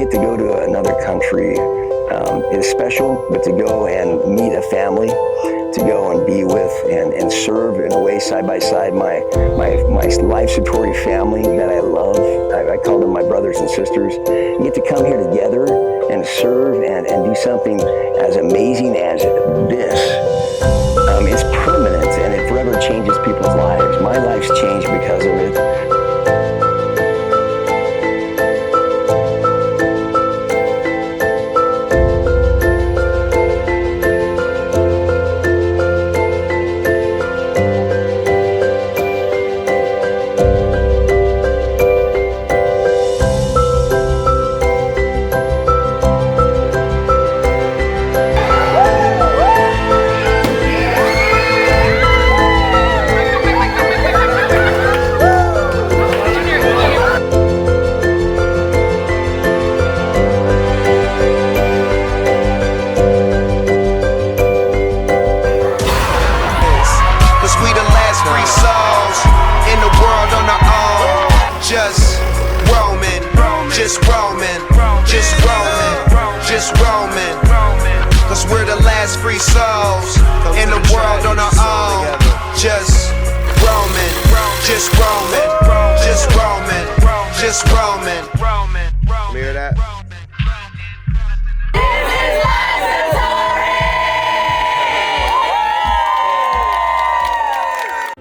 get to go to another country is special, but to go and meet a family, to go and be with and serve in a way side by side my LIVESOTORI family that I love. I call them my brothers and sisters. You get to come here together and serve and do something as amazing as this. It's permanent and it forever changes people's lives. My life's changed because of it. Free souls in the world on our own, just roaming, just roaming, just roaming, just roaming. Cause we're the last free souls in the world on our own, just roaming, just roaming, just roaming, just roaming. Hear that?